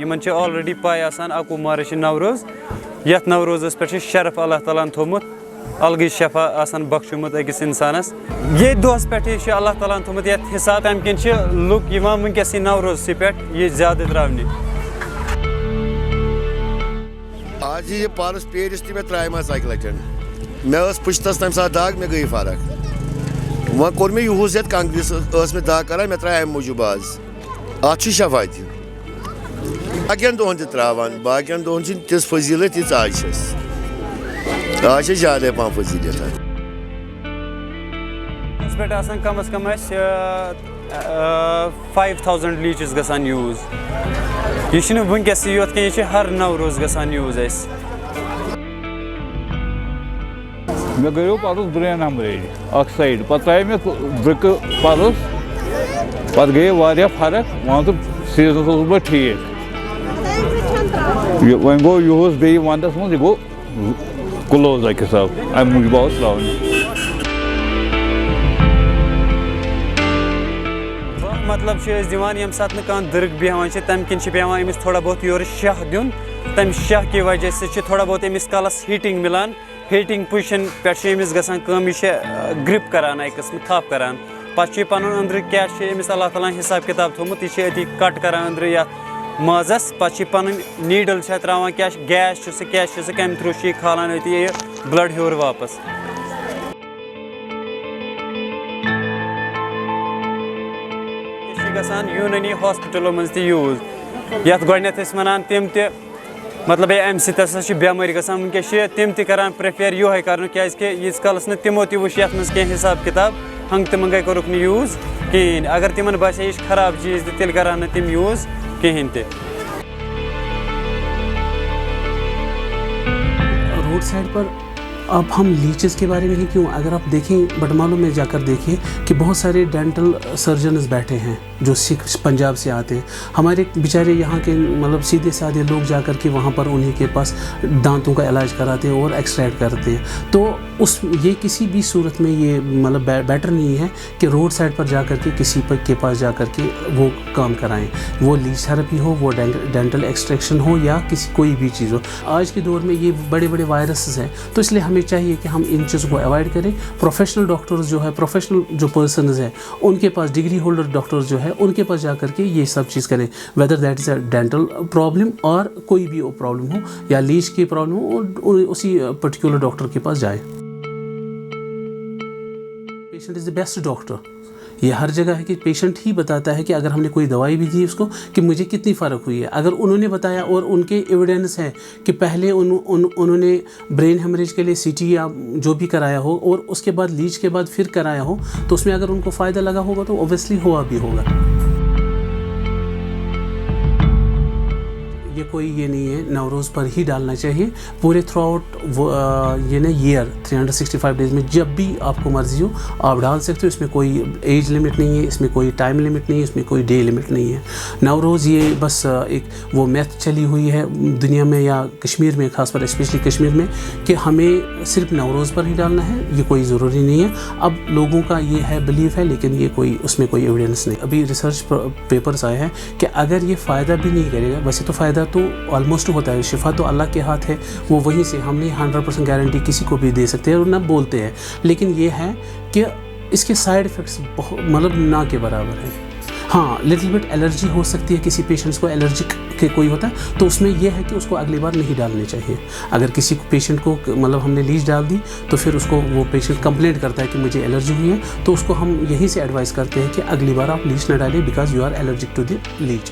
تمن آلریڈی پائی آسان 21 مارچ نوروز یتھ نوروزس پہ شرف اللہ تعالیٰ تھومت الگی شفا آسان بخشمت أکس انسانس یہ دہس پہ اللہ تعالیٰ تھومت یتھ حساب تمہ کن لُکھ ونکس نوروز پہ یہ زیادہ تراونہ آج یہ پارس پیرس تہ ترائے اکہ لٹن مے پشتس تمہ سات داغ مے گئی فرق وہ کور مے یہوز یت کنگرس مے داغ کران مے ترائے امہ موجوب آز ات شفا تہ باقین دہن تہ تراوان باقین دہن تس فضیلت تیز آج زیادہ پہن فضیلت اس پہ کم از کم 5000 لیچز گژھان یوز یہ ونکس یوت کی یہ ہر نوروز گژھان یوز اس مے گیو پرس برین ہمریج اخ سائڈ پتہ ترائے مے درک پرس پتہ گئی واریاہ فرق مان تو سیزنس اوسُس بہٕ ٹھیٖک وۄنۍ گوٚو یِہُس بیٚیہِ ونٛدس منٛز یہِ گوٚو کلوز اکہِ حساب امہِ موٗجوٗب آوُس ترٛاونہٕ مطلب دِوان ییٚمہِ ساتہٕ نہٕ کانٛہہ دٕرک بیٚہوان چھِ تَمہِ کِنۍ چھِ پیٚوان أمِس تھوڑا بہت یورٕ شاہ دیُن تَمہِ شاہ کہِ وجہ سۭتۍ چھِ تھوڑا بہت أمِس کلس ہیٖٹِنٛگ مِلان ہیٖٹِنٛگ پُزِشن پٮ۪ٹھ چھِ أمِس گژھان کٲم یہِ چھِ گرِپ کران اکہِ قٕسمہٕ تھپھ کران پتہٕ چھُ یہِ پنُن أنٛدرٕ کیاہ چھُ أمِس اللہ تعالیٰ ہن حساب کِتاب تھوٚمُت یہِ چھِ أتی کٹ کران أنٛدرٕ یتھ مازس پتہٕ چھِ یہِ پنٕنۍ نیٖڈل چھِ تراوان کیاہ چھِ گیس چھُ سُہ کیاہ چھُ سُہ کمہِ تھروٗ چھُ یہِ کھالان أتی یہِ بلڈ ہیوٚر واپس گژھان یوٗنٲنی ہاسپِٹلو منٛز تہِ یوٗز یتھ گۄڈنٮ۪تھ ٲسۍ ونان تِم تہِ مطلب امہِ سۭتۍ ہسا چھِ بٮ۪مٲرۍ گژھان ونکیٚس چھِ تِم تہِ کران پریفر یِہوے کرُن کیازِ کہِ ییٖتِس کالس نہٕ تِمو تہِ وٕچھ یتھ منٛز کینٛہہ حساب کِتاب ہنٛگہٕ تہٕ منٛگے کوٚرُکھ نہٕ یوٗز کِہیٖنۍ اگر تِمن باسے یہِ چھِ خراب چیٖز تہٕ تیٚلہِ کرہن نہٕ تِم یوٗز کِہیٖنۍ تہِ روڈ سائڈ پر اب ہم لیچز کے بارے میں ہی کیوں اگر آپ دیکھیں بٹمالو میں جا کر دیکھیں کہ بہت سارے ڈینٹل سرجنز بیٹھے ہیں جو سکھ پنجاب سے آتے ہیں ہمارے بیچارے یہاں کے مطلب سیدھے سادھے لوگ جا کر کے وہاں پر انہیں کے پاس دانتوں کا علاج کراتے ہیں اور ایکسٹریکٹ کرتے ہیں تو یہ کسی بھی صورت میں یہ مطلب بیٹر نہیں ہے کہ روڈ سائڈ پر جا کر کے کسی کے پاس جا کر کے وہ کام کرائیں وہ لیچ تھراپی ہو وہ ڈینٹل ایکسٹریکشن ہو یا کوئی بھی چیز ہو آج کے دور میں یہ بڑے بڑے وائرسز ہیں تو اس لیے ہمیں چاہیے کہ ہم ان چیزوں کو اوائڈ کریں پروفیشنل ڈاکٹرز جو ہے پروفیشنل جو پرسنز ہیں ان کے پاس ڈگری ہولڈر ڈاکٹرز جو ہے ان کے پاس جا کر کے یہ سب چیز کریں whether that is a dental problem اور کوئی بھی پرابلم ہو یا لیچ کی پرابلم ہو اور اسی پرٹیکولر ڈاکٹر کے پاس جائے patient is the best doctor یہ ہر جگہ ہے کہ پیشنٹ ہی بتاتا ہے کہ اگر ہم نے کوئی دوائی بھی دی اس کو کہ مجھے کتنی فرق ہوئی ہے اگر انہوں نے بتایا اور ان کے ایویڈنس ہے کہ پہلے انہوں نے برین ہیمریج کے لیے سی ٹی یا جو بھی کرایا ہو اور اس کے بعد لیچ کے بعد پھر کرایا ہو تو اس میں اگر ان کو فائدہ لگا ہوگا تو اوبیسلی ہوا بھی ہوگا یہ کوئی یہ نہیں ہے نوروز پر ہی ڈالنا چاہیے پورے تھرو آؤٹ یہ نا ایئر 365 ڈیز میں جب بھی آپ کو مرضی ہو آپ ڈال سکتے ہو اس میں کوئی ایج لمٹ نہیں ہے اس میں کوئی ٹائم لمٹ نہیں ہے اس میں کوئی ڈے لمٹ نہیں ہے نوروز یہ بس ایک وہ میتھ چلی ہوئی ہے دنیا میں یا کشمیر میں خاص پر اسپیشلی کشمیر میں کہ ہمیں صرف نوروز پر ہی ڈالنا ہے یہ کوئی ضروری نہیں ہے اب لوگوں کا یہ ہے بلیف ہے لیکن یہ کوئی اس میں کوئی ایویڈنس نہیں ابھی ریسرچ پیپرز آئے ہیں کہ اگر یہ فائدہ بھی نہیں کرے گا ویسے تو فائدہ تو آلموسٹ ہوتا ہے شفا تو اللہ کے ہاتھ ہے وہ وہیں سے ہم نے 100% گارنٹی کسی کو بھی دے سکتے ہیں اور نہ بولتے ہیں لیکن یہ ہے کہ اس کے سائڈ افیکٹس بہت مطلب نہ کے برابر ہیں ہاں لٹل بٹ الرجی ہو سکتی ہے کسی پیشنٹس کو الرجک کے کوئی ہوتا ہے تو اس میں یہ ہے کہ اس کو اگلی بار نہیں ڈالنی چاہیے اگر کسی پیشنٹ کو مطلب ہم نے لیچ ڈال دی تو پھر اس کو وہ پیشنٹ کمپلینٹ کرتا ہے کہ مجھے الرجی ہوئی ہے تو اس کو ہم یہیں سے ایڈوائز کرتے ہیں کہ اگلی بار آپ لیچ نہ ڈالیں because you are allergic to the latch